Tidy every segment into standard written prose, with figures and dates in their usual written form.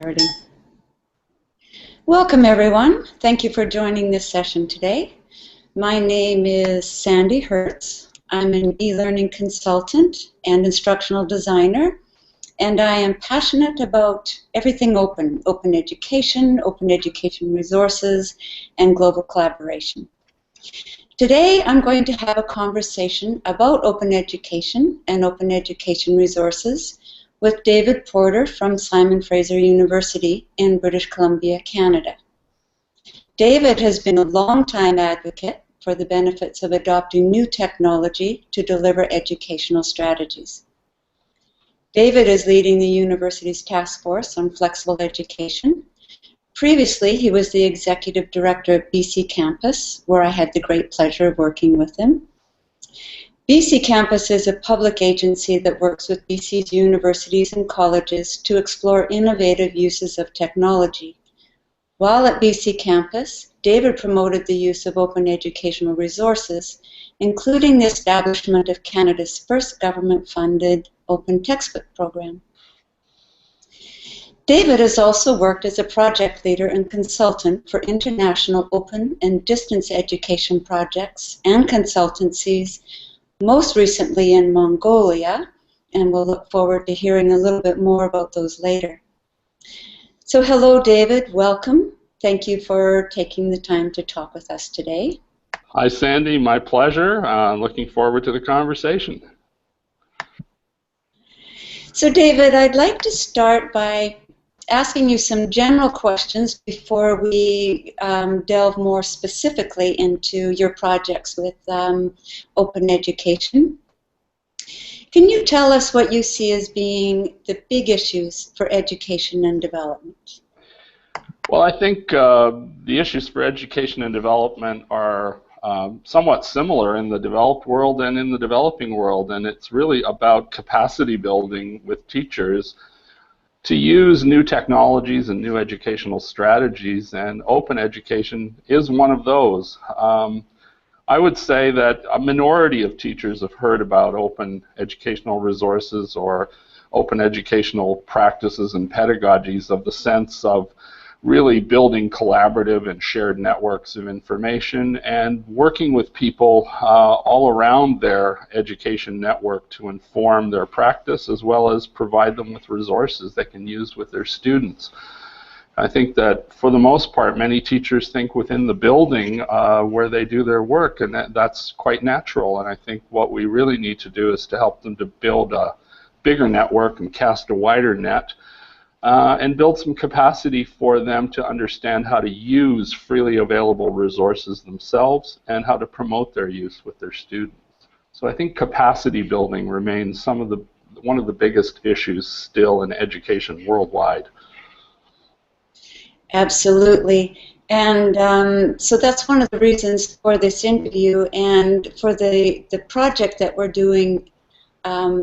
Starting. Welcome everyone. Thank you for joining this session today. My name is Sandy Hertz. I'm an e-learning consultant and instructional designer, and I am passionate about everything open education, open education resources, and global collaboration. Today I'm going to have a conversation about open education and open education resources with David Porter from Simon Fraser University in British Columbia, Canada. David has been a long-time advocate for the benefits of adopting new technology to deliver educational strategies. David is leading the university's task force on flexible education. Previously, he was the executive director of BC Campus, where I had the great pleasure of working with him. BC Campus is a public agency that works with BC's universities and colleges to explore innovative uses of technology. While at BC Campus, David promoted the use of open educational resources, including the establishment of Canada's first government-funded open textbook program. David has also worked as a project leader and consultant for international open and distance education projects and consultancies, most recently in Mongolia, and we'll look forward to hearing a little bit more about those later. So hello, David. Welcome. Thank you for taking the time to talk with us today. Hi, Sandy. My pleasure. Looking forward to the conversation. So, David, I'd like to start by asking you some general questions before we delve more specifically into your projects with open education. Can you tell us what you see as being the big issues for education and development? Well, I think the issues for education and development are somewhat similar in the developed world and in the developing world, and it's really about capacity building with teachers to use new technologies and new educational strategies, and open education is one of those. I would say that a minority of teachers have heard about open educational resources or open educational practices and pedagogies of the sense of really building collaborative and shared networks of information and working with people all around their education network to inform their practice as well as provide them with resources they can use with their students. I think that for the most part many teachers think within the building where they do their work, and that's quite natural, and I think what we really need to do is to help them to build a bigger network and cast a wider net. And build some capacity for them to understand how to use freely available resources themselves and how to promote their use with their students. So I think capacity building remains one of the biggest issues still in education worldwide. Absolutely. And so that's one of the reasons for this interview and for the project that we're doing,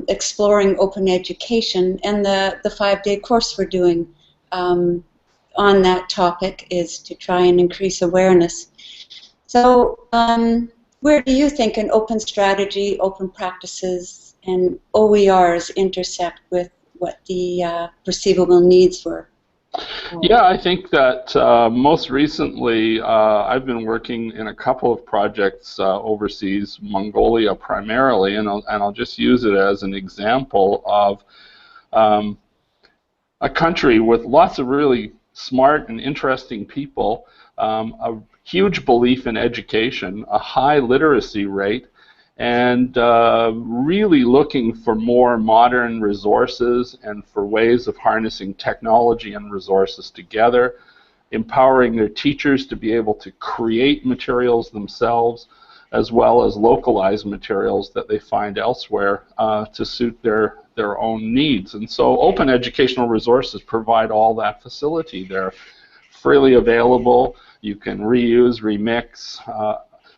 exploring open education, and the 5-day course we're doing on that topic is to try and increase awareness. So where do you think an open strategy, open practices, and OERs intersect with what the perceivable needs were? Yeah, I think that most recently I've been working in a couple of projects overseas, Mongolia primarily, and I'll just use it as an example of a country with lots of really smart and interesting people, a huge belief in education, a high literacy rate, and really looking for more modern resources and for ways of harnessing technology and resources together, empowering their teachers to be able to create materials themselves, as well as localized materials that they find elsewhere to suit their own needs. And so open educational resources provide all that facility. They're freely available. You can reuse, remix,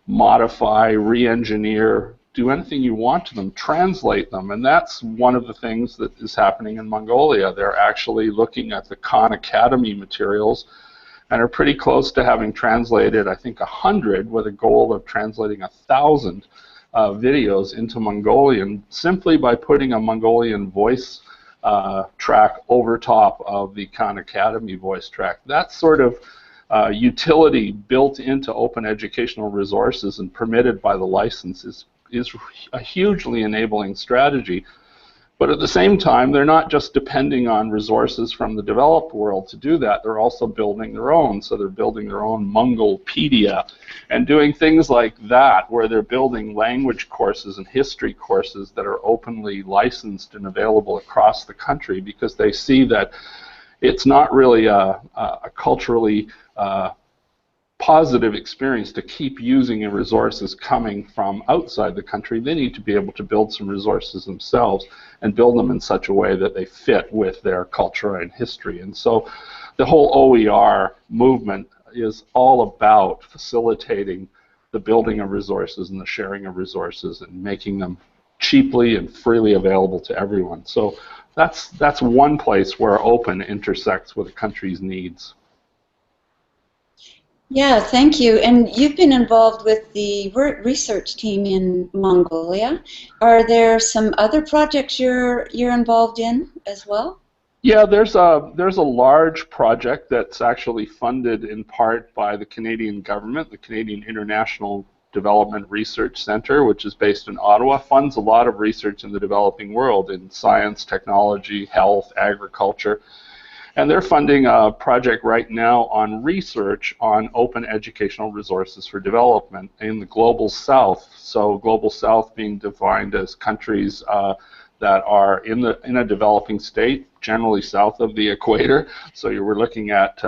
modify, re-engineer, do anything you want to them, translate them, and that's one of the things that is happening in Mongolia. They're actually looking at the Khan Academy materials and are pretty close to having translated, I think, 100 with a goal of translating 1,000 videos into Mongolian simply by putting a Mongolian voice track over top of the Khan Academy voice track. That sort of utility built into open educational resources and permitted by the license is a hugely enabling strategy. But at the same time, they're not just depending on resources from the developed world to do that. They're also building their own. So they're building their own Mongolpedia and doing things like that, where they're building language courses and history courses that are openly licensed and available across the country, because they see that it's not really a culturally positive experience to keep using resources coming from outside the country. They need to be able to build some resources themselves and build them in such a way that they fit with their culture and history. And so the whole OER movement is all about facilitating the building of resources and the sharing of resources and making them cheaply and freely available to everyone. So that's one place where open intersects with a country's needs. Yeah, thank you. And you've been involved with the research team in Mongolia. Are there some other projects you're involved in as well? Yeah, there's a large project that's actually funded in part by the Canadian government. The Canadian International Development Research Center, which is based in Ottawa, funds a lot of research in the developing world in science, technology, health, agriculture. And they're funding a project right now on research on open educational resources for development in the Global South. So Global South being defined as countries that are in a developing state, generally south of the equator. So you were looking at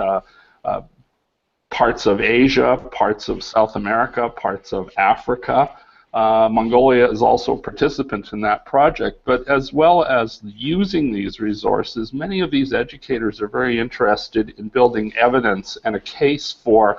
parts of Asia, parts of South America, parts of Africa. Mongolia is also a participant in that project, but as well as using these resources, many of these educators are very interested in building evidence and a case for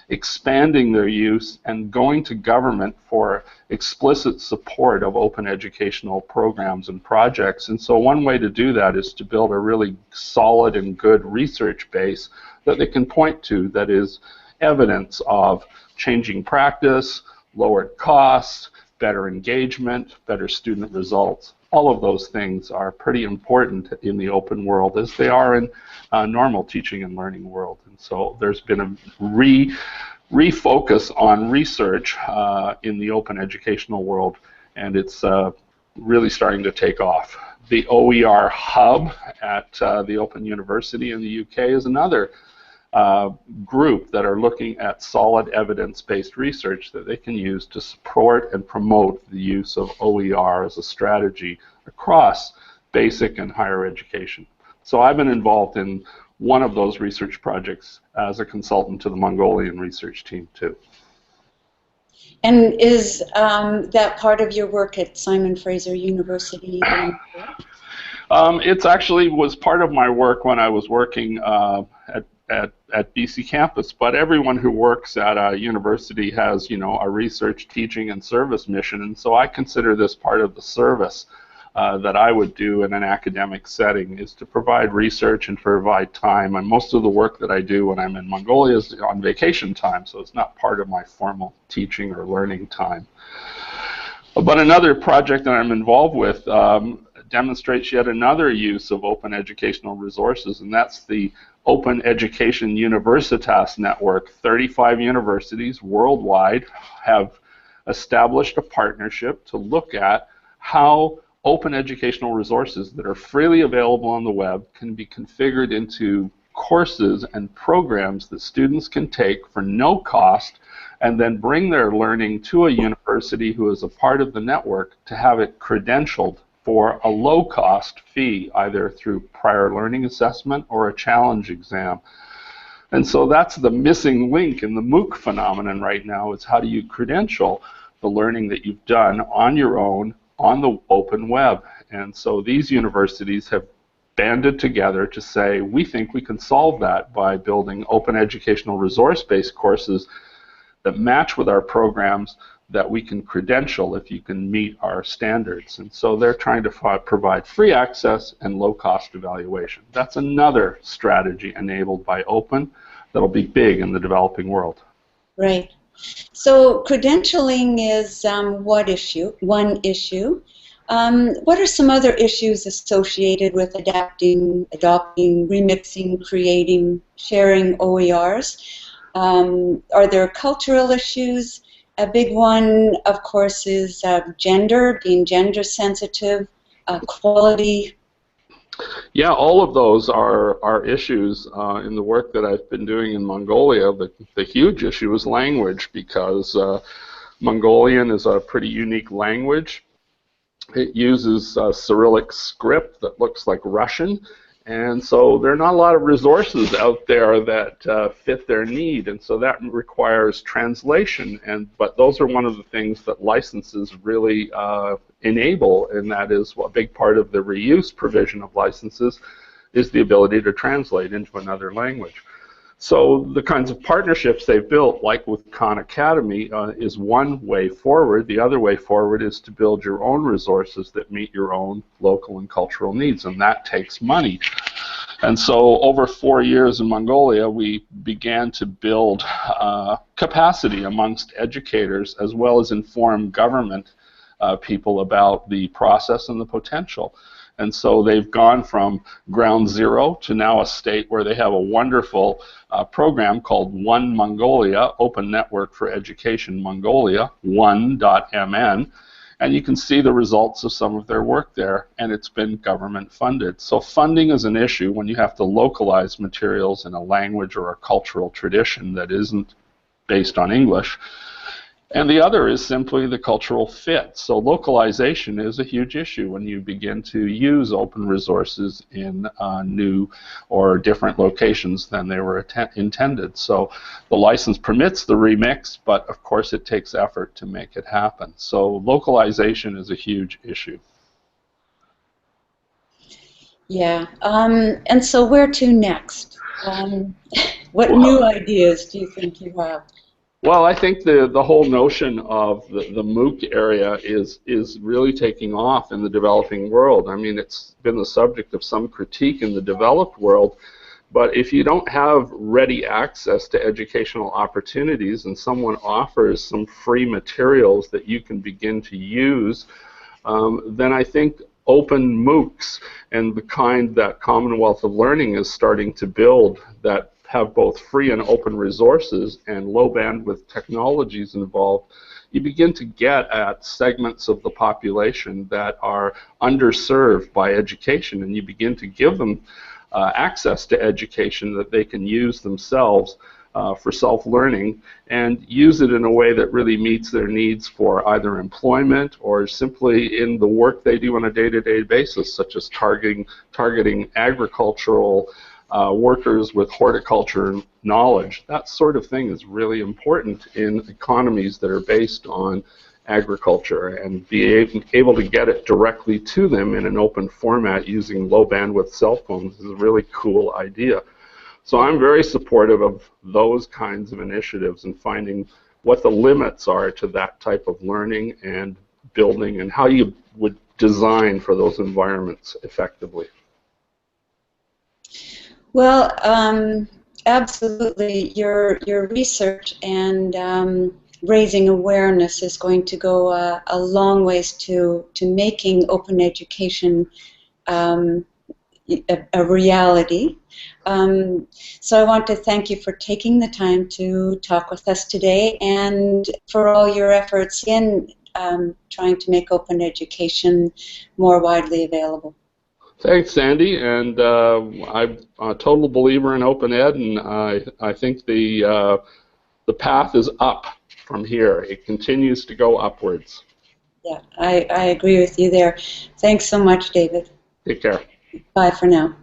expanding their use and going to government for explicit support of open educational programs and projects. And so one way to do that is to build a really solid and good research base that they can point to that is evidence of changing practice, lowered costs, better engagement, better student results. All of those things are pretty important in the open world, as they are in normal teaching and learning world. And so there's been a refocus on research in the open educational world, and it's really starting to take off. The OER hub at the Open University in the UK is another group that are looking at solid evidence-based research that they can use to support and promote the use of OER as a strategy across basic and higher education. So I've been involved in one of those research projects as a consultant to the Mongolian research team too. And is that part of your work at Simon Fraser University? It actually was part of my work when I was working at BC campus, but everyone who works at a university has, you know, a research, teaching, and service mission, and so I consider this part of the service that I would do in an academic setting, is to provide research and provide time. And most of the work that I do when I'm in Mongolia is on vacation time, so it's not part of my formal teaching or learning time. But another project that I'm involved with demonstrates yet another use of open educational resources, and that's the Open Education Universitas Network. 35 universities worldwide have established a partnership to look at how open educational resources that are freely available on the web can be configured into courses and programs that students can take for no cost, and then bring their learning to a university who is a part of the network to have it credentialed for a low-cost fee, either through prior learning assessment or a challenge exam. And so that's the missing link in the MOOC phenomenon right now, is how do you credential the learning that you've done on your own on the open web. And so these universities have banded together to say, we think we can solve that by building open educational resource-based courses that match with our programs that we can credential if you can meet our standards. And so they're trying to provide free access and low-cost evaluation. That's another strategy enabled by open that'll be big in the developing world. Right. So credentialing is one issue. What are some other issues associated with adopting, remixing, creating, sharing OERs? Are there cultural issues? A big one, of course, is gender, being gender sensitive, quality. Yeah, all of those are issues in the work that I've been doing in Mongolia. The huge issue is language, because Mongolian is a pretty unique language. It uses Cyrillic script that looks like Russian, and so there are not a lot of resources out there that fit their need, and so that requires translation. But those are one of the things that licenses really enable, and that is a big part of the reuse provision of licenses is the ability to translate into another language. So the kinds of partnerships they've built, like with Khan Academy, is one way forward. The other way forward is to build your own resources that meet your own local and cultural needs, and that takes money. And so over 4 years in Mongolia, we began to build capacity amongst educators, as well as inform government people about the process and the potential. And so they've gone from ground zero to now a state where they have a wonderful program called One Mongolia, Open Network for Education Mongolia, one.mn. And you can see the results of some of their work there, and it's been government funded. So funding is an issue when you have to localize materials in a language or a cultural tradition that isn't based on English. And the other is simply the cultural fit. So localization is a huge issue when you begin to use open resources in new or different locations than they were intended. So the license permits the remix, but of course it takes effort to make it happen. So localization is a huge issue. Yeah, and so where to next? What new ideas do you think you have? Well, I think the whole notion of the MOOC area is really taking off in the developing world. I mean, it's been the subject of some critique in the developed world, but if you don't have ready access to educational opportunities and someone offers some free materials that you can begin to use, then I think open MOOCs and the kind that Commonwealth of Learning is starting to build that have both free and open resources and low bandwidth technologies involved, you begin to get at segments of the population that are underserved by education, and you begin to give them access to education that they can use themselves for self-learning and use it in a way that really meets their needs for either employment or simply in the work they do on a day-to-day basis, such as targeting agricultural workers with horticulture knowledge. That sort of thing is really important in economies that are based on agriculture, and be able to get it directly to them in an open format using low bandwidth cell phones is a really cool idea. So I'm very supportive of those kinds of initiatives and finding what the limits are to that type of learning and building and how you would design for those environments effectively. Well, absolutely. Your research and raising awareness is going to go a long ways to making open education a reality. So I want to thank you for taking the time to talk with us today and for all your efforts in trying to make open education more widely available. Thanks, Sandy, and I'm a total believer in open ed, and I think the path is up from here. It continues to go upwards. Yeah, I agree with you there. Thanks so much, David. Take care. Bye for now.